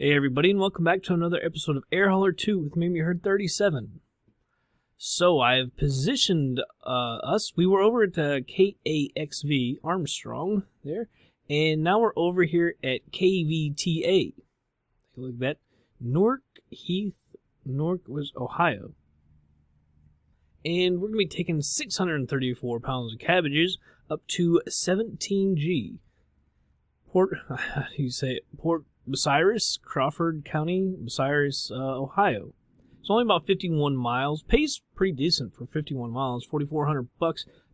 Hey everybody, and welcome back to another episode of Air Hauler 2 with Maybe Heard 37. So I have positioned us. We were over at KAXV Armstrong there, and now we're over here at KVTA. Take a look at that. Newark, was Ohio. And we're going to be taking 634 pounds of cabbages up to 17G. Port Bucyrus, Crawford County, Bucyrus, Ohio. It's only about 51 miles. Pays pretty decent for 51 miles, $4,400.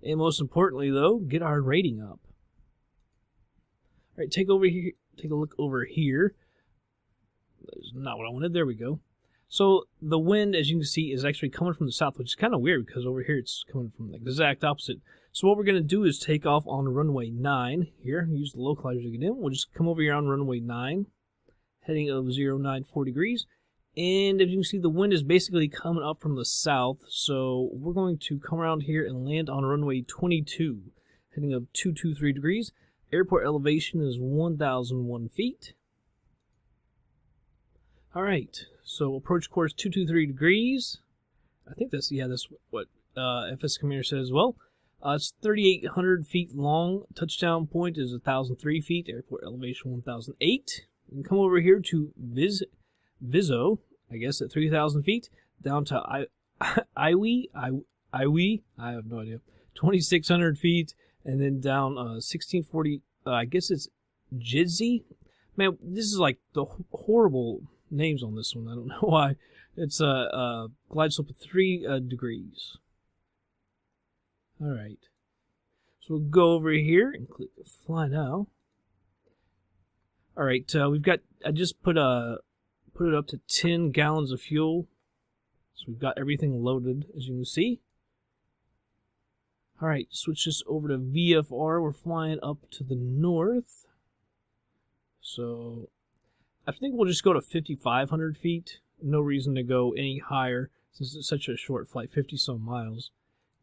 And most importantly, though, get our rating up. All right, take a look over here. That's not what I wanted. There we go. So the wind, as you can see, is actually coming from the south, which is kind of weird because over here it's coming from the exact opposite. So what we're going to do is take off on runway 9 here. Use the localizer to get in. We'll just come over here on runway 9. Heading of 094 degrees, and as you can see, the wind is basically coming up from the south, so we're going to come around here and land on runway 22, heading of 223 degrees. Airport elevation is 1,001 feet. Alright, so approach course 223 degrees. I think that's what FS Commander said as well. It's 3,800 feet long. Touchdown point is 1,003 feet. Airport elevation 1,008. We can come over here to Viso, I guess at 3,000 feet, down to Iwi, I have no idea, 2,600 feet, and then down 1,640, I guess it's Jidzi. Man, this is like the horrible names on this one, I don't know why. It's a glide slope of 3 degrees. Alright, so we'll go over here and click Fly Now. All right, I just put it up to 10 gallons of fuel. So we've got everything loaded, as you can see. All right, switch this over to VFR. We're flying up to the north. So I think we'll just go to 5,500 feet. No reason to go any higher since it's such a short flight, 50-some miles.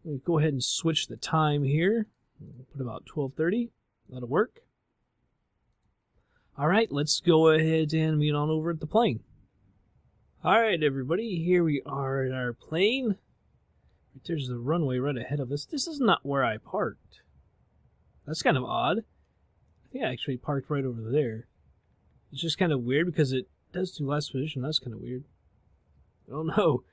We'll go ahead and switch the time here. We'll put about 12:30. That'll work. All right, let's go ahead and meet on over at the plane. All right, everybody, here we are in our plane. There's the runway right ahead of us. This is not where I parked. That's kind of odd. I think I actually parked right over there. It's just kind of weird because it does do last position. That's kind of weird. I don't know.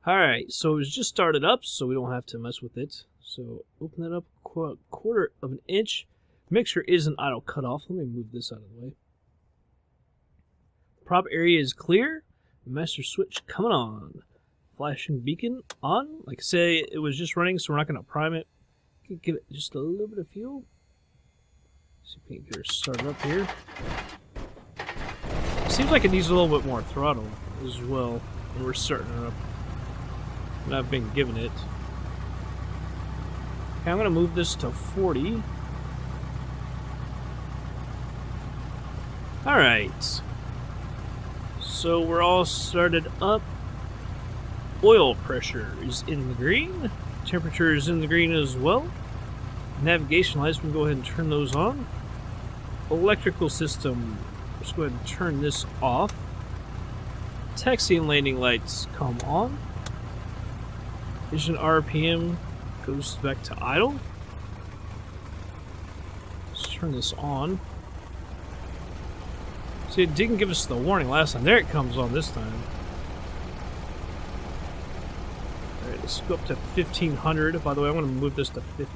All right, so it's just started up, so we don't have to mess with it. So open that up a quarter of an inch. Mixture isn't auto cutoff. Let me move this out of the way. Prop area is clear. Master switch coming on. Flashing beacon on. Like I say, it was just running, so we're not going to prime it. Give it just a little bit of fuel. See if we can get her started up here. Seems like it needs a little bit more throttle as well when we're starting her up. And I've been given it. Okay, I'm going to move this to 40. Alright, so we're all started up. Oil pressure is in the green. Temperature is in the green as well. Navigation lights, we can go ahead and turn those on. Electrical system, let's go ahead and turn this off. Taxi and landing lights come on. Engine RPM goes back to idle. Let's turn this on. See, it didn't give us the warning last time. There it comes on this time. Alright, let's go up to 1,500. By the way, I'm going to move this to 50.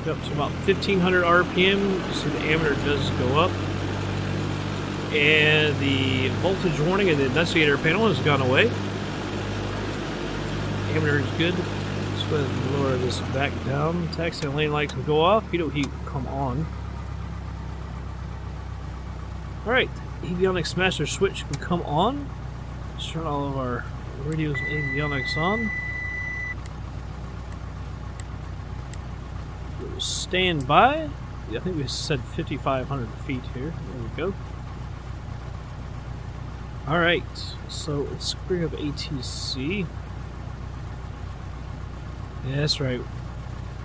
Go up to about 1,500 RPM. You see the ammeter does go up. And the voltage warning and the denunciator panel has gone away. Ammeter is good. Go ahead and lower this back down. Taxi and lane lights can go off. Heat can come on. Alright, avionics master switch can come on. Let's turn all of our radios and avionics on. We'll stand by. I think we said 5,500 feet here. There we go. Alright, so let's bring up ATC. Yeah, that's right.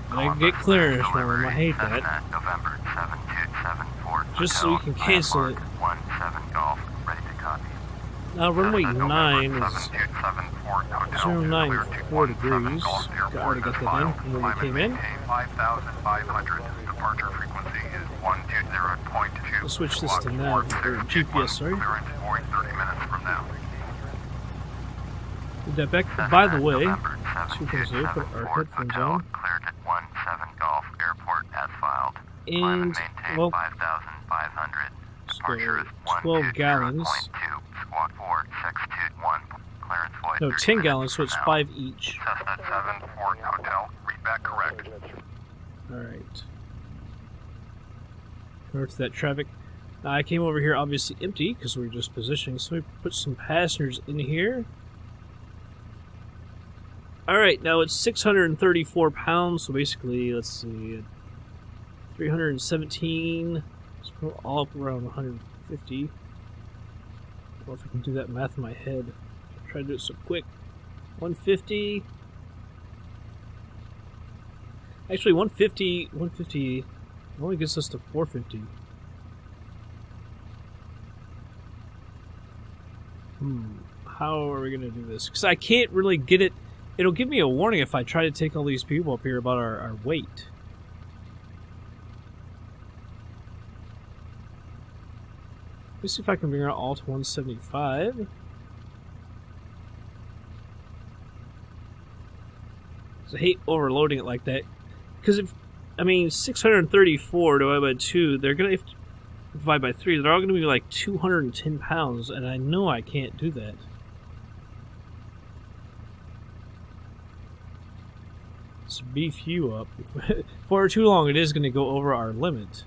And I can get clearance from him. I hate that. Just so you can cancel it. 17 Golf, ready to copy. Now runway 9 is 094 degrees. Already got that in from when we came in. 5,500. Departure frequency is 120.2. We'll switch this to nav, or GPS, sorry. 30 minutes from now. Put that back. By the way, 2 things to do. Put our headphones on. Cleared at 17 Golf Airport as filed. And, well, 5,500. Departure is 12 gallons. Squawk 4621. Clearance void. No, 10 gallons, so it's 5 each. Cessna 74 Hotel. Read back correct. Alright. Over to that traffic. Now, I came over here obviously empty because we were just positioning, so we put some passengers in here. Alright, now it's 634 pounds, so basically, let's see, 317, it's all up around 150. I don't know if I can do that math in my head. I'll try to do it so quick. 150. Actually, 150 only gets us to 450. How are we going to do this? Because I can't really get it. It'll give me a warning if I try to take all these people up here about our weight. Let me see if I can bring her all to 175. I hate overloading it like that. Because if, I mean, 634 divided by 2, they're going to divide by 3, they're all going to be like 210 pounds, and I know I can't do that. Let's beef you up. For too long, it is going to go over our limit.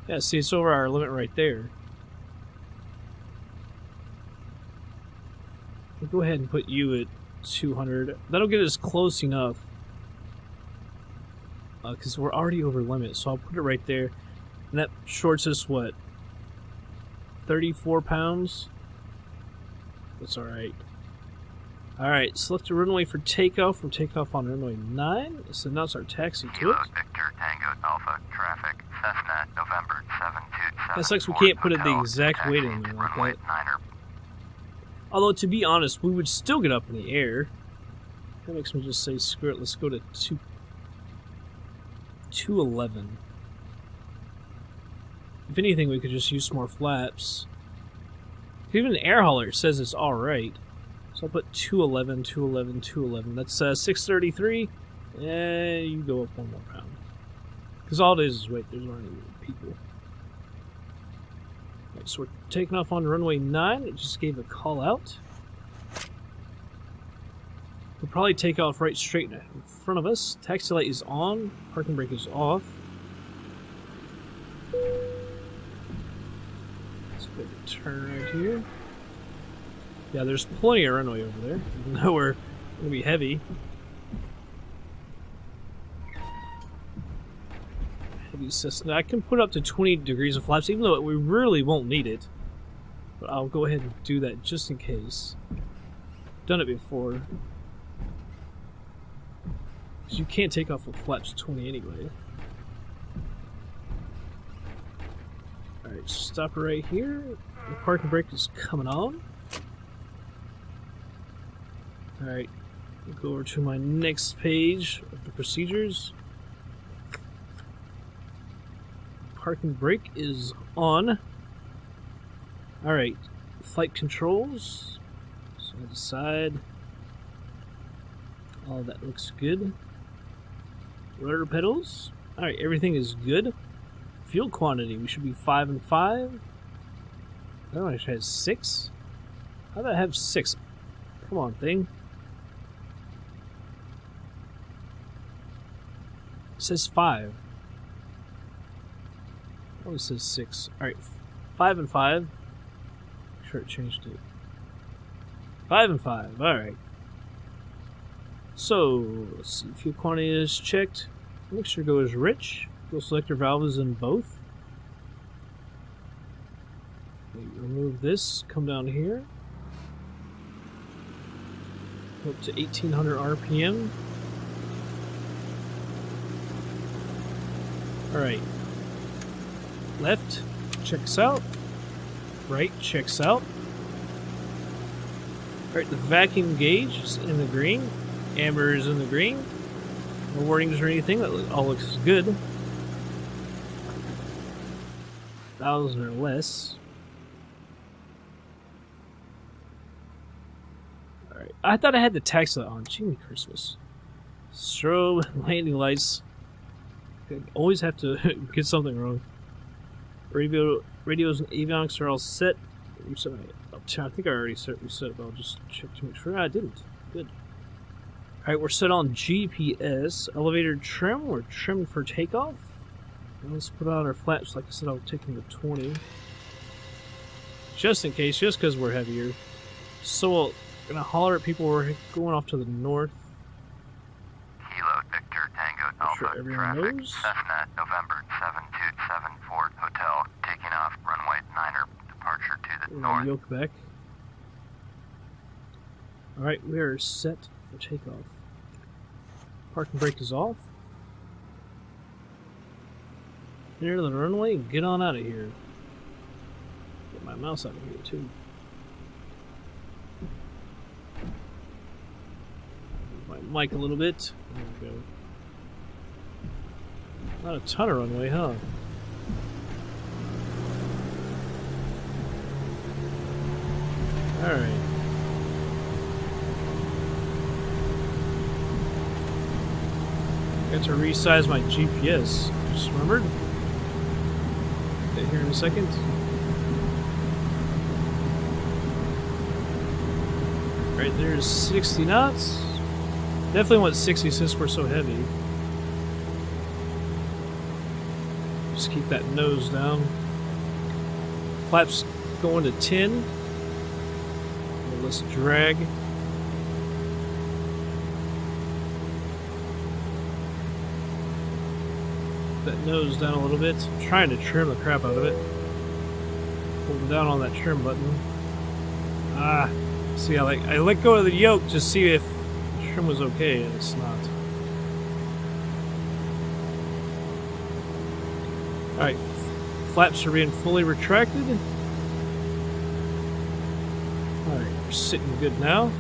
Yeah, see, it's over our limit right there. We'll go ahead and put you at 200. That'll get us close enough. Because we're already over limit, so I'll put it right there. And that shorts us, what? 34 pounds? That's alright. Alright, select a runway for takeoff. We'll take off on runway 9. Let's announce our taxi to it. Victor Tango Alpha traffic, Cessna November 727. That sucks we can't put it the exact weight in there like that. Although, to be honest, we would still get up in the air. That makes me just say, screw it, let's go to 211. If anything, we could just use some more flaps. Even the air hauler says it's alright. So I'll put 211, 211, 211. That's 633. And you go up 1 more pound. Because all it is weight. There's not any people. Right, so we're taking off on runway 9. It just gave a call out. We'll probably take off right straight in front of us. Taxi light is on. Parking brake is off. Let's go ahead and turn right here. Yeah, there's plenty of runway over there, even though we're going to be heavy. Heavy Cessna. I can put up to 20 degrees of flaps, even though we really won't need it. But I'll go ahead and do that just in case. Done it before. Because you can't take off with flaps 20 anyway. Alright, stop right here. The parking brake is coming on. Alright, we'll go over to my next page of the procedures. Parking brake is on. Alright, flight controls. Side to side. All that looks good. Rudder pedals. Alright, everything is good. Fuel quantity, we should be 5 and 5. I don't actually have 6. How did I have 6? Come on, thing. It says 5. Oh, it says 6. Alright, 5 and 5. Sure, it changed it. 5 and 5. Alright. So, let's see. Fuel quantity is checked. Mixture goes rich. Fuel selector valve is in both. Remove this. Come down here. Up to 1800 RPM. Alright. Left, checks out. Right, checks out. Alright, the vacuum gauge is in the green. Amber is in the green. No warnings or anything. That all looks good. 1,000 or less. Alright. I thought I had the taxi on. Jiminy Christmas. Strobe landing lights. I always have to get something wrong. Radios and avionics are all set. I think I already reset, but I'll just check to make sure I didn't. Good. Alright, we're set on GPS. Elevator trim. We're trimmed for takeoff. And let's put on our flaps. Like I said, I'll take them to 20. Just in case, just because we're heavier. So we're going to holler at people. We're going off to the north. Kilo Victor Tango Alpha Sure everyone traffic. knows. Cessna November 7274 Hotel. Taking off runway 9er. Departure to the north. Yoke back. Alright, we are set for takeoff. Parking brake is off. Near to the runway, get on out of here. Get my mouse out of here too. Move my mic a little bit. There we go. Not a ton of runway, huh? Alright. Got to resize my GPS. Just remembered. Get here in a second. Right there's 60 knots. Definitely want 60 since we're so heavy. Just keep that nose down. Flaps going to 10. Let's drag. That nose down a little bit. I'm trying to trim the crap out of it. Hold down on that trim button. See, I let go of the yoke to see if the trim was okay, and it's not. Alright, flaps are being fully retracted. Alright, we're sitting good now.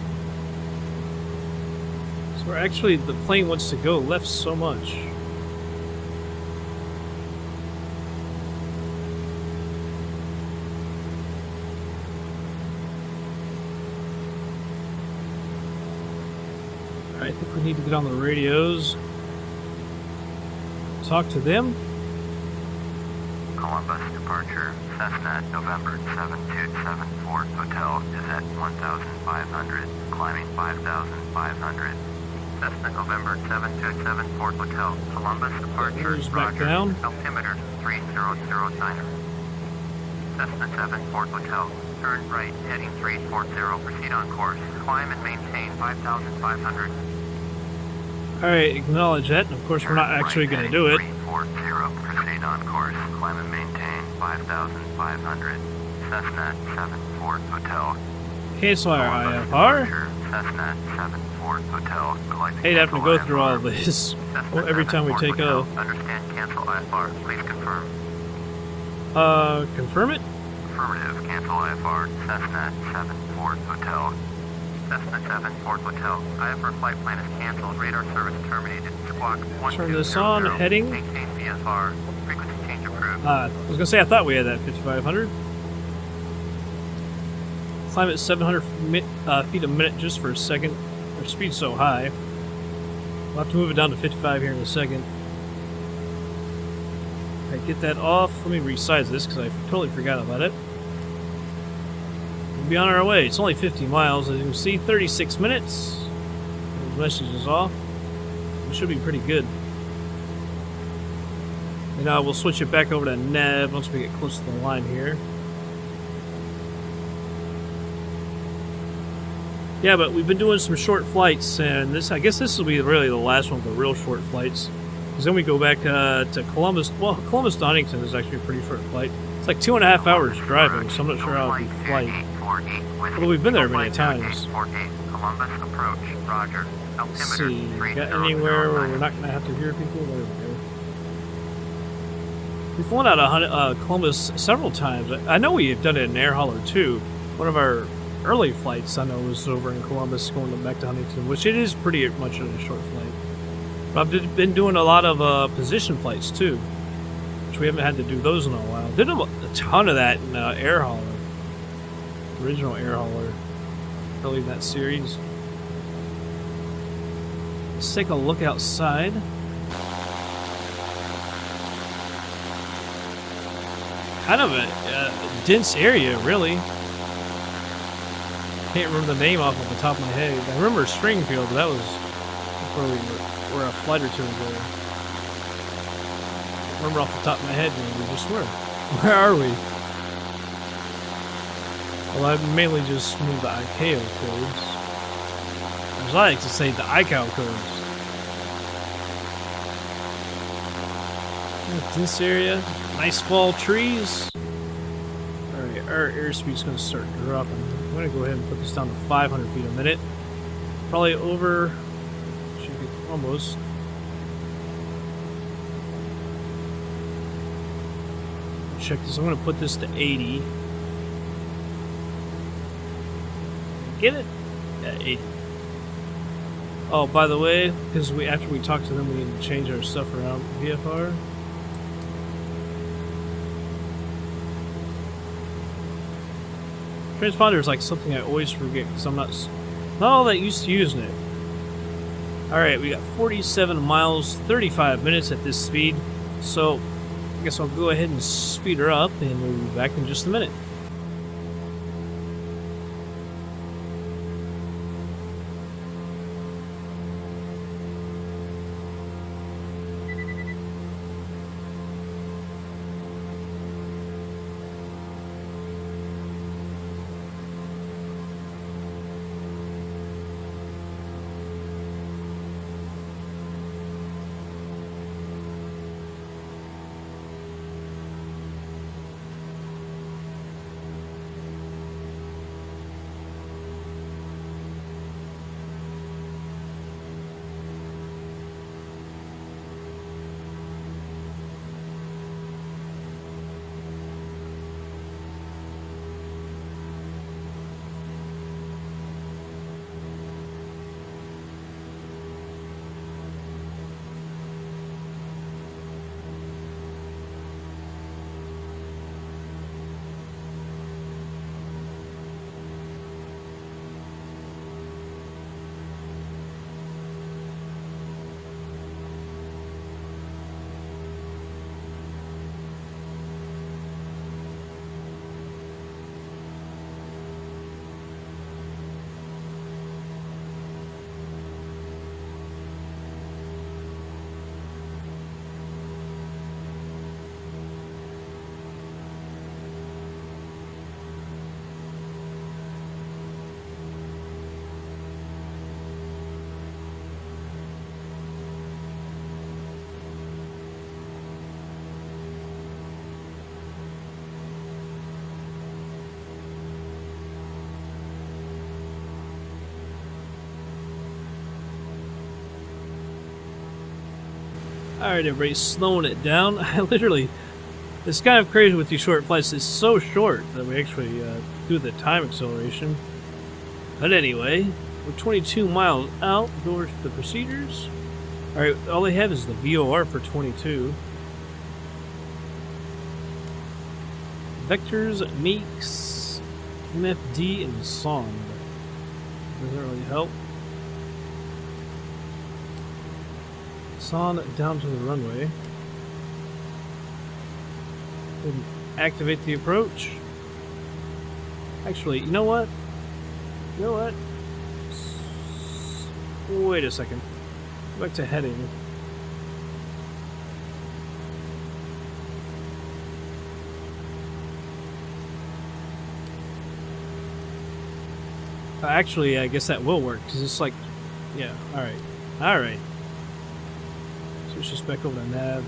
So we're actually, the plane wants to go left so much. I think we need to get on the radios. Talk to them. Columbus departure. Cessna November 7274 Hotel is at 1,500. Climbing 5,500. Cessna November 7274 Hotel. Columbus departure. Back down. Altimeter 3009. Cessna 74 Hotel. Turn right, heading 340. Proceed on course. Climb and maintain 5,500. Alright, acknowledge that, and of course we're not actually going to do it. 340. Proceed on course. Climb and maintain 5,500. Cessna 74 Hotel. Cancel our IFR. Cessna 74 Hotel. Hate having to go through all of this every time we take off. Understand, cancel IFR. Please confirm. Confirm it? Affirmative, cancel IFR. Cessna 74 Hotel. Cessna 74 Hotel. IFR flight plan is canceled. Radar service terminated. Squawk 1200. Turn this on, heading. Maintain VFR. Frequency change approved. I was going to say, I thought we had that 5,500. Climb at 700 feet a minute just for a second. Our speed's so high. We'll have to move it down to 55 here in a second. Alright, get that off. Let me resize this because I totally forgot about it. We'll be on our way. It's only 50 miles. As you can see, 36 minutes. The message is off. It should be pretty good. And we'll switch it back over to nav once we get close to the line here. Yeah, but we've been doing some short flights, and I guess this will be really the last one for real short flights. Because then we go back to Columbus. Well, Columbus to Huntington is actually a pretty short flight. It's like 2.5 hours driving, so I'm not sure how it'll be flight. Although we've been there many times. Columbus approach. Roger. Let's see, got anywhere where we're not going to have to hear people? There we go. We've flown out of Columbus several times. I know we have done it in air hauler too. One of our early flights I know was over in Columbus going back to Huntington, which it is pretty much a short flight. But I've been doing a lot of position flights too, which we haven't had to do those in a while. Did a ton of that in air hauler, original air hauler, early in that series. Let's take a look outside. Kind of a dense area, really. Can't remember the name off the top of my head. I remember Springfield, but that was where we were a flight or two ago. I remember off the top of my head, we just were. Where are we? Well, I mainly just moved the ICAO codes. As I like to say, the ICAO codes. This area, nice fall trees. Alright, our airspeed's going to start dropping. I'm going to go ahead and put this down to 500 feet a minute. Probably over, should be almost. Check this, I'm going to put this to 80. Get it? Yeah, 80. Oh, by the way, because after we talk to them, we need to change our stuff around VFR. Transponder is like something I always forget because I'm not all that used to using it. Alright, we got 47 miles, 35 minutes at this speed. So, I guess I'll go ahead and speed her up and we'll be back in just a minute. Alright, everybody, slowing it down. I literally, it's kind of crazy with these short flights. It's so short that we actually do the time acceleration. But anyway, we're 22 miles out. Go to the procedures. Alright, all they have is the VOR for 22. Vectors, Meeks, MFD, and Song. Doesn't really help. On down to the runway. And activate the approach. Actually, you know what? You know what? Wait a second. Go back to heading. Actually, I guess that will work because it's like, yeah. All right. All right. Switch this back over to nav.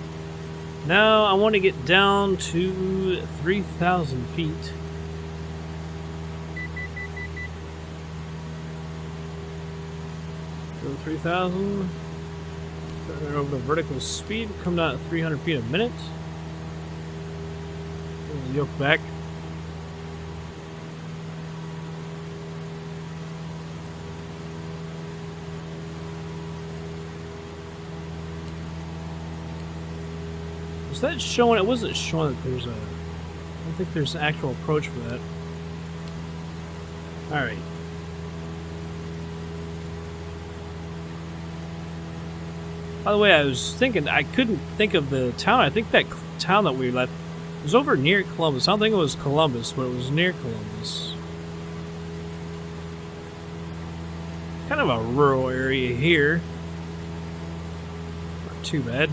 Now I want to get down to 3,000 feet. Go 3,000. Over the vertical speed, come down at 300 feet a minute. yoke back. Was that showing? It wasn't showing that there's a... I don't think there's an actual approach for that. Alright. By the way, I was thinking, I couldn't think of the town. I think that town that we left was over near Columbus. I don't think it was Columbus, but it was near Columbus. Kind of a rural area here. Not too bad.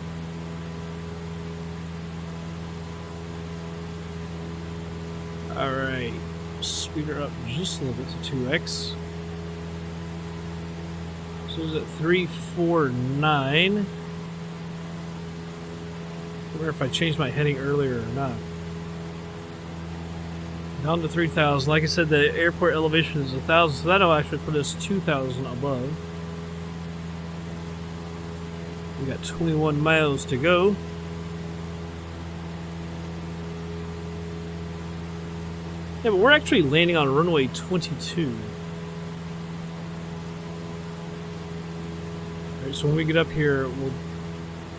Alright. Speed her up just a little bit to 2x. So is it 349? I wonder if I changed my heading earlier or not. Down to 3,000. Like I said, the airport elevation is 1,000, so that'll actually put us 2,000 above. We got 21 miles to go. Yeah, but we're actually landing on runway 22. Alright, so when we get up here, we'll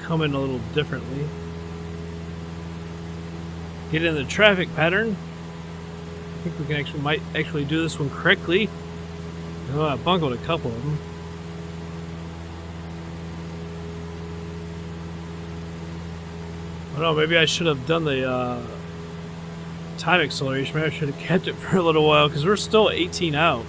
come in a little differently. Get in the traffic pattern. I think we can might actually do this one correctly. Oh, I bungled a couple of them. Oh no, maybe I should have done the time acceleration. Maybe I should have kept it for a little while because we're still 18 out.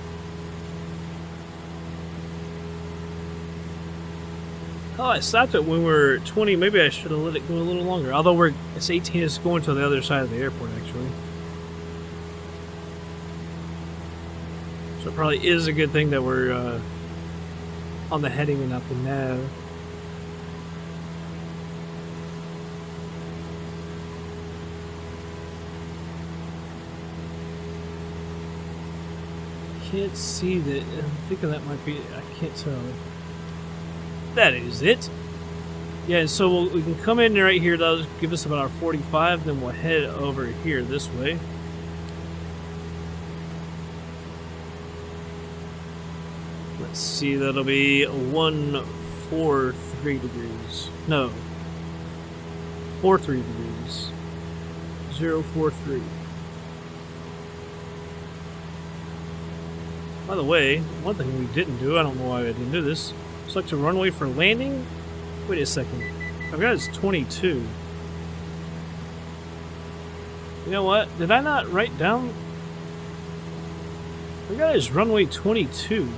Oh, I stopped it when we were 20. Maybe I should have let it go a little longer. Although it's 18, it's going to the other side of the airport actually. So it probably is a good thing that we're on the heading and not the nav. Can't see that. I'm thinking that might be. I can't tell. That is it. Yeah, so we can come in right here. That'll give us about our 45. Then we'll head over here this way. Let's see. That'll be 143 degrees. No. 43 degrees. 043. By the way, one thing we didn't do, I don't know why I didn't do this, select a runway for landing. Wait a second. I've got it's 22. You know what? Did I not write down? I got it's runway 22.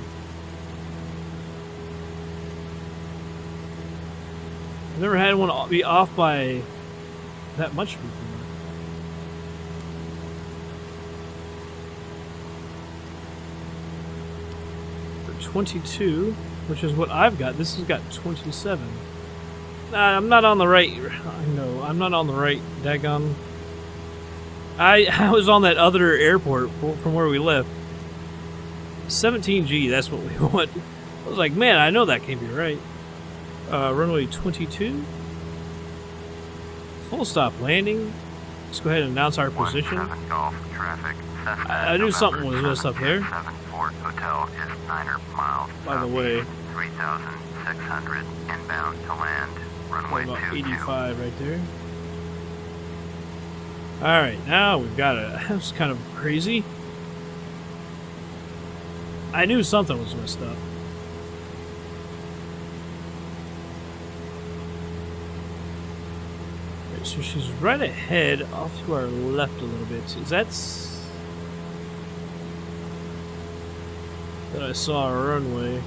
I've never had one be off by that much before. 22, which is what I've got. This has got 27. I'm not on the right. I know I'm not on the right. Daggone. I was on that other airport from where we left. 17G. That's what we want. I was like, man, I know that can't be right. Runway 22. Full stop landing. Let's go ahead and announce our position. Golf traffic. I knew something was messed up there. Hotel is 9 miles. By the way, 3,600 inbound to land. Runway about 22. 85 right there. Alright, now we've got it. That was kind of crazy. I knew something was messed up. Right, so she's right ahead, off to our left a little bit. Is that I saw a runway?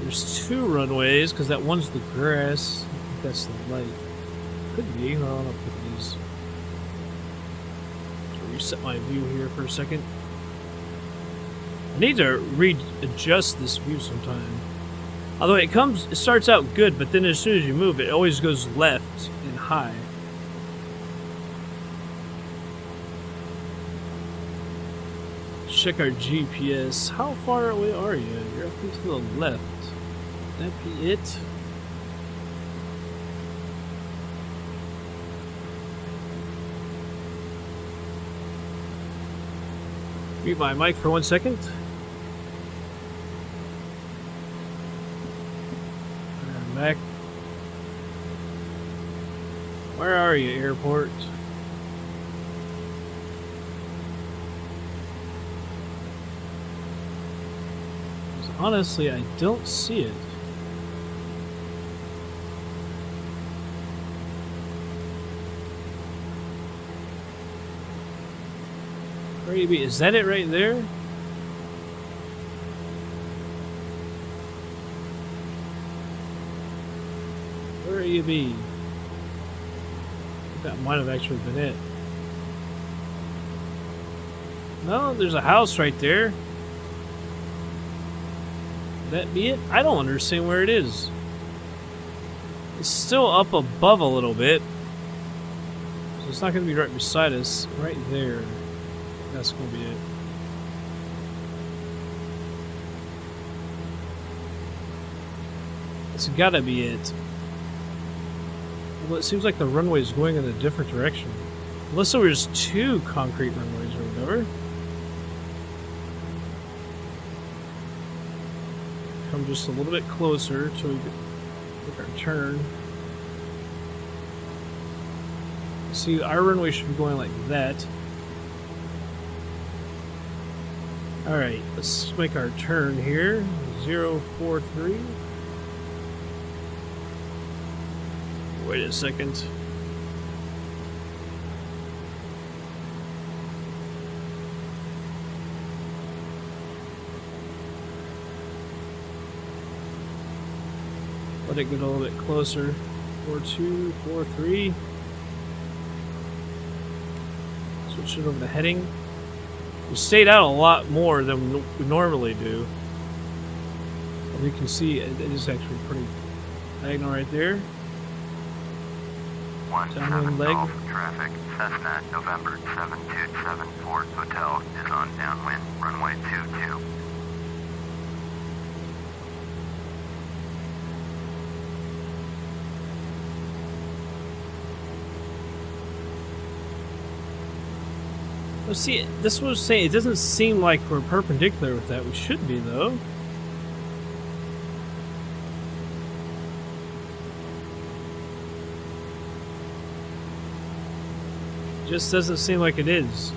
There's two runways, because that one's the grass. I think that's the light. Could be. Hold on, I'll put these. So reset my view here for a second. I need to readjust this view sometime. Although it starts out good, but then as soon as you move, it always goes left and high. check our GPS. How far away are you? You're up to the left. Would that be it? Mute my mic for 1 second. I'm back. Where are you, airport? Honestly, I don't see it. Where you be? Is that it right there? Where you be? That might have actually been it. No, there's a house right there. Would that be it? I don't understand where it is. It's still up above a little bit. So it's not going to be right beside us. Right there. That's going to be it. It's got to be it. Well, it seems like the runway is going in a different direction. Unless there was 2 concrete runways or whatever. Come just a little bit closer till we make our turn. See, our runway should be going like that. Alright, let's make our turn here. 043. Wait a second. Let it get a little bit closer. 42, 43. Switch it over to heading. We stayed out a lot more than we normally do. As you can see, it is actually pretty diagonal right there. Downwind leg. Golf traffic. Cessna November 727 Fort Hotel is on downwind runway 22. Well, see, this was saying it doesn't seem like we're perpendicular with that. We should be, though. Just doesn't seem like it is.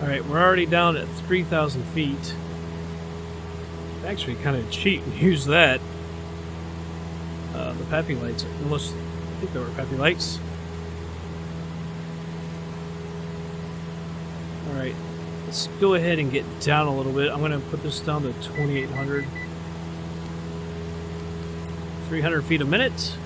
Alright, we're already down at 3,000 feet. Actually, kind of cheap to use that. The PAPI lights, almost, I think they were PAPI lights. Alright, let's go ahead and get down a little bit. I'm going to put this down to 2,800. 300 feet a minute.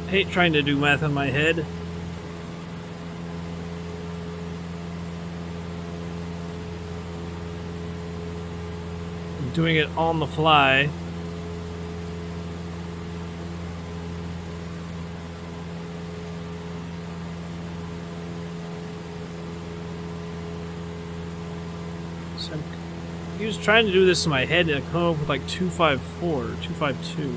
I hate trying to do math in my head. I'm doing it on the fly. So I was trying to do this in my head and I come up with like 254, 252.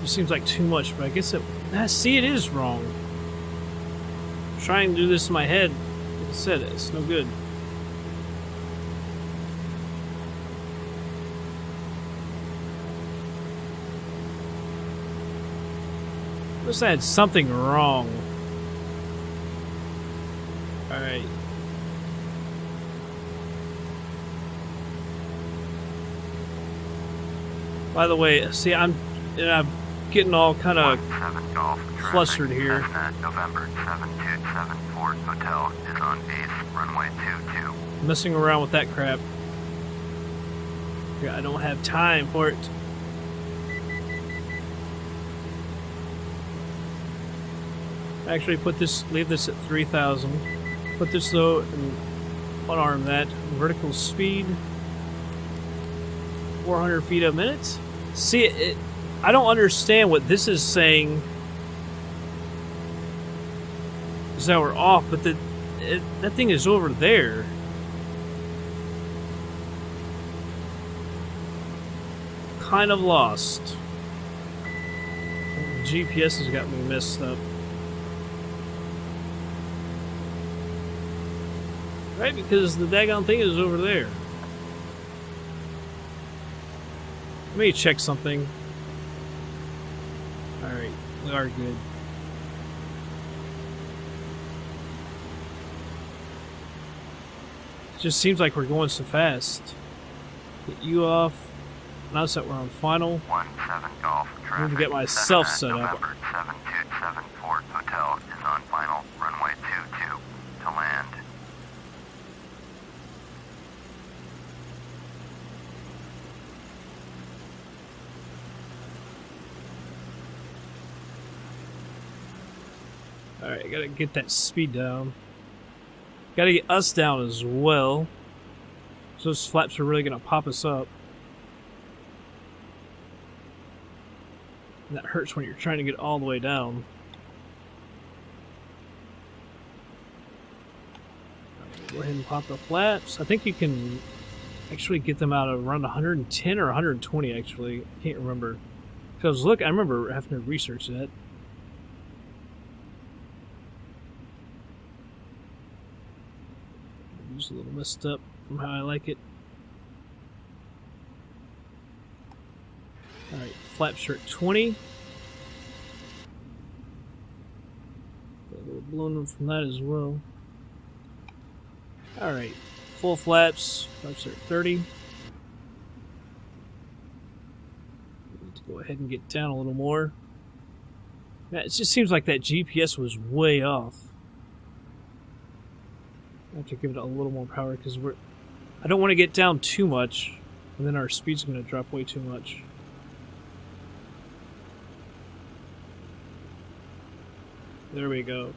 It seems like too much, but I guess it... see, it is wrong. I'm trying to do this in my head. Like I said, it's no good. I must have had something wrong. Alright. By the way, see, I'm getting all kind of flustered here. November 727 Fort Hotel is on base runway 22. Messing around with that crap. Yeah, I don't have time for it. Actually, leave this at 3,000. Put this though, and unarm that. Vertical speed, 400 feet a minute. See, I don't understand what this is saying. Is that we're off, but that thing is over there. Kind of lost. The GPS has got me messed up. Right, because the daggone thing is over there. Let me check something. Alright, we are good. It just seems like we're going so fast. Get you off. Notice that we're on final. 17 Golf traffic. I need to get myself set up. November 7274 Hotel is on final. Runway 22 to land. Alright, I gotta get that speed down. Gotta get us down as well. So those flaps are really gonna pop us up. And that hurts when you're trying to get all the way down. Right, go ahead and pop the flaps. I think you can actually get them out of around 110 or 120 actually. I can't remember. Because look, I remember having to research that. Just a little messed up from how I like it. Alright, flap shirt 20. Got a little blown from that as well. Alright, full flaps, flap shirt 30. Need to go ahead and get down a little more. Yeah, it just seems like that GPS was way off. I have to give it a little more power because I don't want to get down too much, and then our speed's going to drop way too much. There we go.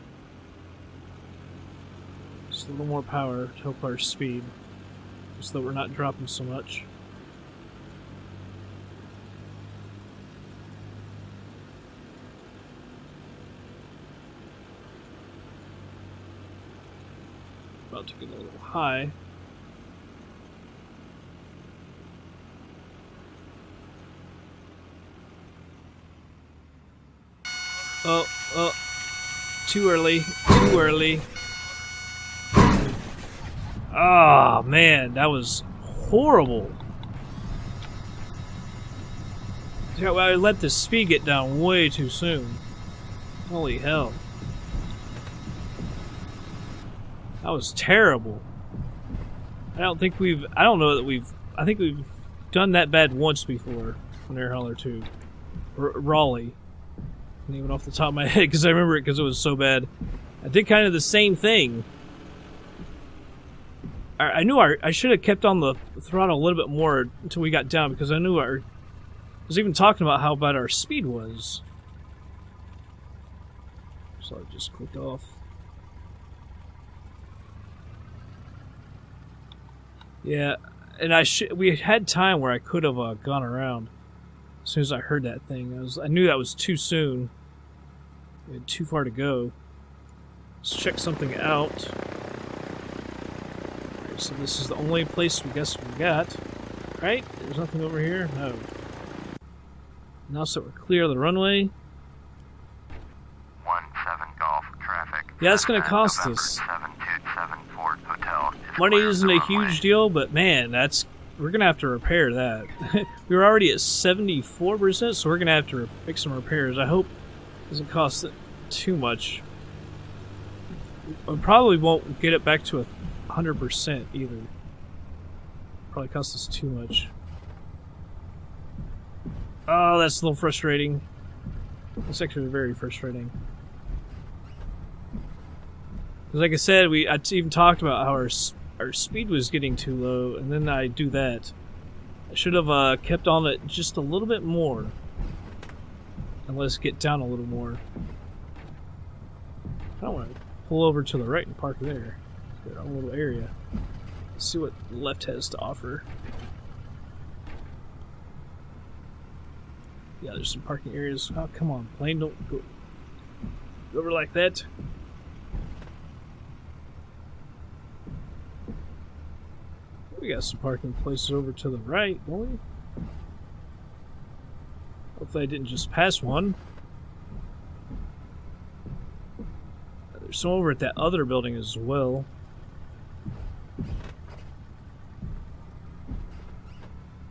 Just a little more power to help our speed, so that we're not dropping so much. About to get a little high. Oh, too early, too early. Oh man, that was horrible. Yeah, well, I let the speed get down way too soon. Holy hell. That was terrible. I don't think I think we've done that bad once before on Air Hauler 2. Raleigh. Name it off the top of my head because I remember it because it was so bad. I did kind of the same thing. I knew I should have kept on the throttle a little bit more until we got down because I knew I was even talking about how bad our speed was. So I just clicked off. Yeah, and we had time where I could have gone around as soon as I heard that thing. I knew that was too soon. We had too far to go. Let's check something out. Okay, so this is the only place we got. Right? There's nothing over here? No. Now so we're clear of the runway. 17 Golf traffic. Yeah, it's going to cost us. 7274 Hotel. Money isn't a huge deal, but man, we're going to have to repair that. We were already at 74%, so we're going to have to make some repairs. I hope it doesn't cost too much. We probably won't get it back to 100% either. Probably cost us too much. Oh, that's a little frustrating. It's actually very frustrating. Because like I said, I even talked about how our speed was getting too low, and then I do that. I should have kept on it just a little bit more. And let's get down a little more. I want to pull over to the right and park there. Their own little area. Let's see what left has to offer. Yeah, there's some parking areas. Oh, come on, plane, don't go over like that. We got some parking places over to the right, don't we? Hopefully I didn't just pass one. There's some over at that other building as well.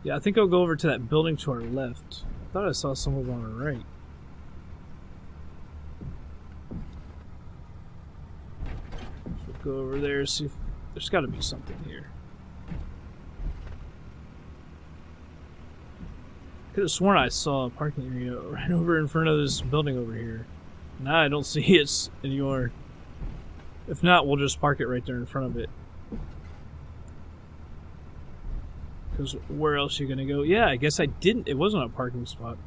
Yeah, I think I'll go over to that building to our left. I thought I saw some over on our right. So we'll go over there, see if there's got to be something here. Could have sworn I saw a parking area right over in front of this building over here. Now I don't see it anymore. If not, we'll just park it right there in front of it. Because where else are you going to go? Yeah, I guess I didn't. It wasn't a parking spot.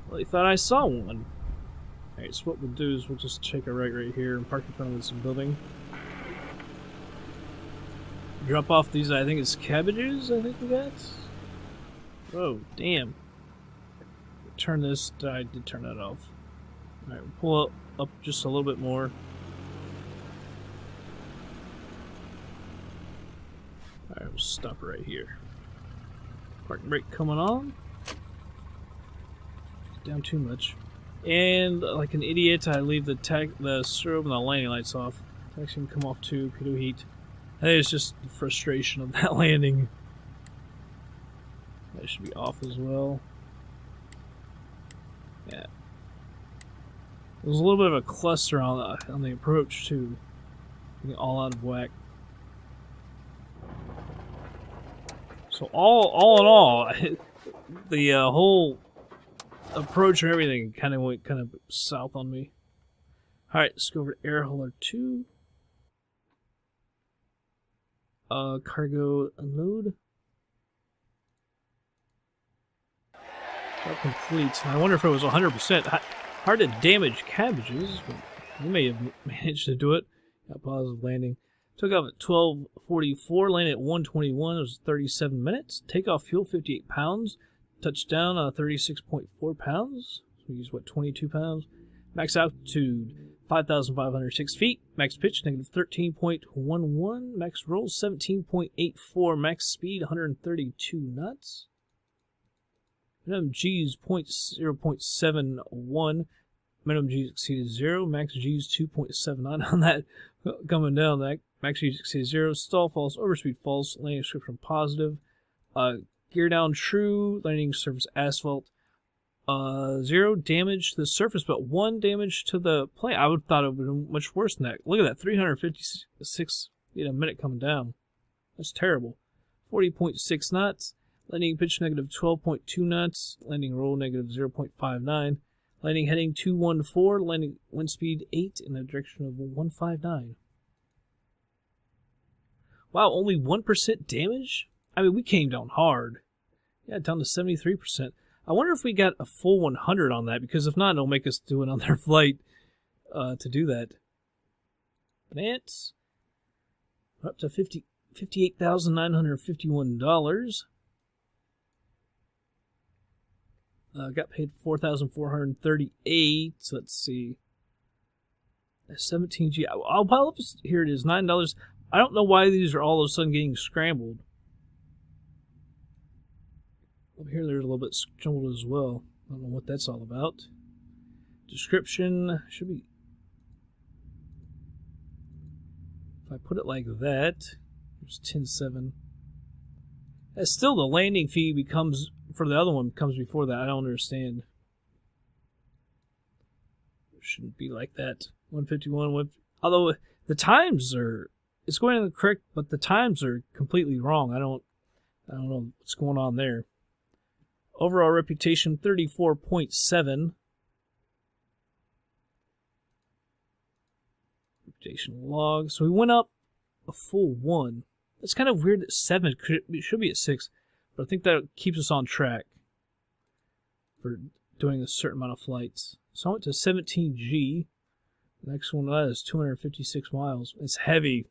Well, I thought I saw one. Alright, so what we'll do is we'll just take a right here and park in front of this building. Drop off these, I think it's cabbages, I think we got. Oh, damn. Turn this. I did turn that off. Alright, we'll pull up just a little bit more. Alright, we'll stop right here. Parking brake coming on. Down too much. And like an idiot, I leave the strobe and the landing lights off. Taxi can come off too, pitot heat. I think it's just the frustration of that landing. That should be off as well. Yeah. There was a little bit of a cluster on the approach too. Getting all out of whack. So all in all, the whole approach and everything kind of went south on me. All right, let's go over to air hauler 2. Cargo unload. Not complete. I wonder if it was 100%. Hard to damage cabbages, but we may have managed to do it. Got positive landing. Took off at 12:44, landed at 1:21. It was 37 minutes. Takeoff fuel 58 pounds. Touchdown 36.4 pounds. So we used what, 22 pounds. Max altitude 5,506 feet. Max pitch negative 13.11. Max roll 17.84. Max speed 132 knots. Minimum G's 0.71. Minimum G's exceeded 0. Max G's 2.79 on that. Coming down, that max G's exceeded 0. Stall false. Overspeed false. Landing description positive. Gear down true. Landing surface asphalt. 0 damage to the surface, but 1 damage to the plane. I would have thought it would have been much worse than that. Look at that. 356 feet a minute coming down. That's terrible. 40.6 knots. Landing pitch negative 12.2 knots. Landing roll negative 0.59. Landing heading 214. Landing wind speed 8 in the direction of 159. Wow, only 1% damage? I mean, we came down hard. Yeah, down to 73%. I wonder if we got a full 100 on that, because if not, it'll make us do another flight to do that. Finance. We're up to $58,951. Got paid $4,438. So let's see. 17G. I'll pile up. Here it is, $9. I don't know why these are all of a sudden getting scrambled. Over here, they're a little bit jumbled as well. I don't know what that's all about. Description should be. If I put it like that, there's 10.7. That's still the landing fee becomes. For the other one comes before that. I don't understand. It shouldn't be like that. 151. Although the times are, it's going in the correct, but the times are completely wrong. I don't know what's going on there. Overall reputation 34.7. Reputation log. So we went up a full 1. It's kind of weird that 7 should be at 6. But I think that keeps us on track for doing a certain amount of flights. So I went to 17G. Next one is 256 miles. It's heavy.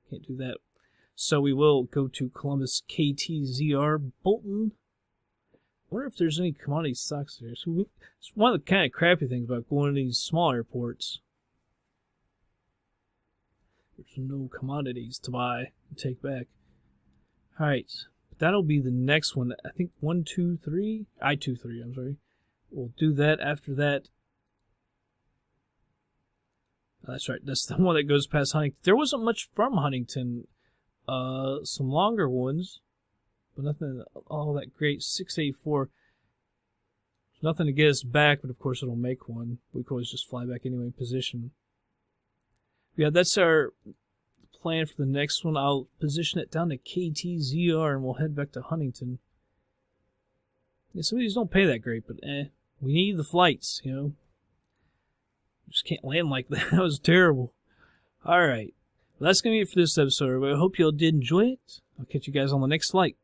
Can't do that. So we will go to Columbus KTZR Bolton. I wonder if there's any commodity stocks there. So it's one of the kind of crappy things about going to these small airports. There's no commodities to buy and take back. Alright. That'll be the next one. I think 123. I-23, I'm sorry. We'll do that after that. That's right. That's the one that goes past Huntington. There wasn't much from Huntington. Some longer ones, but nothing all that great. 684. There's nothing to get us back, but of course it'll make one. We can always just fly back anyway. Position. Yeah, that's our plan for the next one. I'll position it down to KTZR, and we'll head back to Huntington. Yeah, some of these don't pay that great, but we need the flights, you know. Just can't land like that. That was terrible. All right. Well, that's going to be it for this episode, everybody. I hope you all did enjoy it. I'll catch you guys on the next flight.